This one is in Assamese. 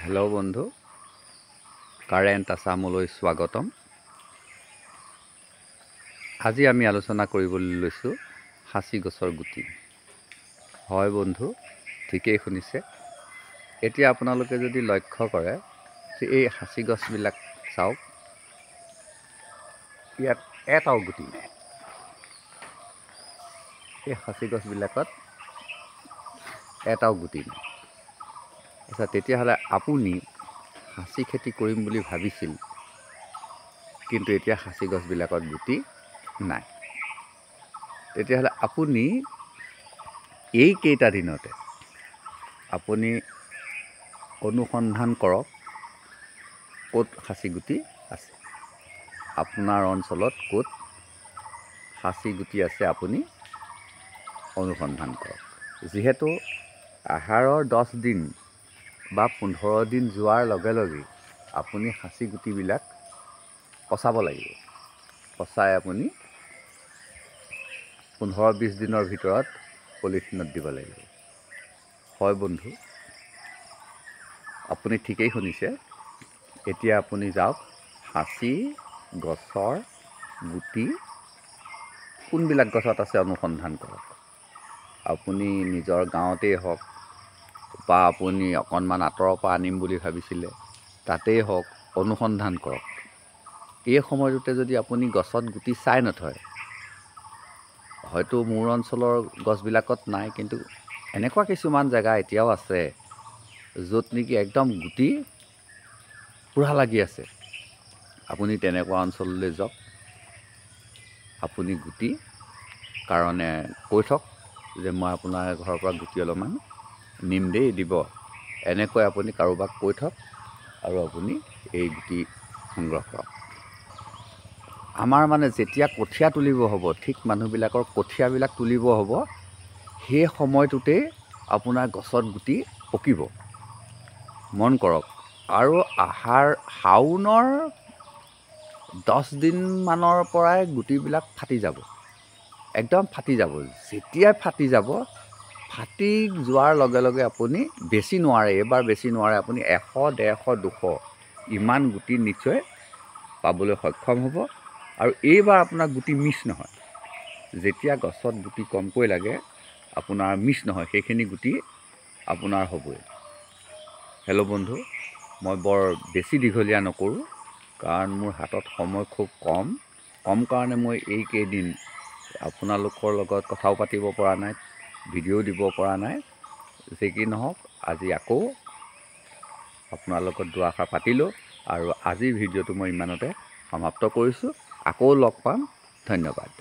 হেল্ল' বন্ধু, কাৰেণ্ট আছামলৈ স্বাগতম। আজি আমি আলোচনা কৰিবলৈ লৈছোঁ সাঁচি গছৰ গুটি। হয় বন্ধু, ঠিকেই শুনিছে। এতিয়া আপোনালোকে যদি লক্ষ্য কৰে যে এই সাঁচি গছবিলাক চাওক, ইয়াত এটাও গুটি নাই। এই সাঁচি গছবিলাকত এটাও গুটি নাই। আচ্ছা, তেতিয়াহ'লে আপুনি সাঁচি খেতি কৰিম বুলি ভাবিছিল, কিন্তু এতিয়া সাঁচি গছবিলাকত গুটি নাই। তেতিয়াহ'লে আপুনি এইকেইটা দিনতে আপুনি অনুসন্ধান কৰক ক'ত সাঁচি গুটি আছে। আপোনাৰ অঞ্চলত ক'ত সাঁচি গুটি আছে আপুনি অনুসন্ধান কৰক। যিহেতু আহাৰৰ 10 দিন বা 15 দিন যোৱাৰ লগে লগে আপুনি সাঁচি গুটিবিলাক পচাব লাগিব। পচাই আপুনি 15-20 দিনৰ ভিতৰত পলিথিনত দিব লাগিব। হয় বন্ধু, আপুনি ঠিকেই শুনিছে। এতিয়া আপুনি যাওক, সাঁচি গছৰ গুটি কোনবিলাক গছত আছে অনুসন্ধান কৰক। আপুনি নিজৰ গাঁৱতেই হওক বা আপুনি অকণমান আঁতৰৰ পৰা আনিম বুলি ভাবিছিলে তাতেই হওক, অনুসন্ধান কৰক। এই সময়টোতে যদি আপুনি গছত গুটি চাই নথয়, হয়তো মোৰ অঞ্চলৰ গছবিলাকত নাই, কিন্তু এনেকুৱা কিছুমান জেগা এতিয়াও আছে য'ত নেকি একদম গুটি পূৰা লাগি আছে। আপুনি তেনেকুৱা অঞ্চললৈ যাওক, আপুনি গুটি কাৰণে কৈ থওক যে মই আপোনাৰ ঘৰৰ পৰা গুটি অলপমান নিম দেই, দিব। এনেকৈ আপুনি কাৰোবাক কৈ থওক আৰু আপুনি এই গুটি সংগ্ৰহ কৰক। আমাৰ যেতিয়া কঠীয়া তুলিব হ'ব, ঠিক মানুহবিলাকৰ কঠীয়াবিলাক তুলিব হ'ব, সেই সময়টোতেই আপোনাৰ গছত গুটি পকিব। মন কৰক। আৰু শাওনৰ 10 দিনমানৰ পৰাই গুটিবিলাক ফাটি যাব, একদম ফাটি যাব। যেতিয়াই ফাটি যাব, ফাটি যোৱাৰ লগে লগে আপুনি বেছি নোৱাৰে, এইবাৰ বেছি নোৱাৰে, আপুনি 100, 150, 200 ইমান গুটি নিশ্চয় পাবলৈ সক্ষম হ'ব। আৰু এইবাৰ আপোনাৰ গুটি মিছ নহয়। যেতিয়া গছত গুটি কমকৈ লাগে আপোনাৰ মিছ নহয়, সেইখিনি গুটি আপোনাৰ হ'বই। হেল্ল' বন্ধু, মই বৰ বেছি দীঘলীয়া নকৰোঁ, কাৰণ মোৰ হাতত সময় খুব কম কাৰণে মই এইকেইদিন আপোনালোকৰ লগত কথাও পাতিব পৰা নাই, ভিডিঅ' দিব পৰা নাই। যি কি নহওক, আজি আকৌ আপোনাৰ লগত দুআষাৰ পাতিলোঁ আৰু আজিৰ ভিডিঅ'টো মই ইমানতে সমাপ্ত কৰিছোঁ। আকৌ লগ পাম। ধন্যবাদ।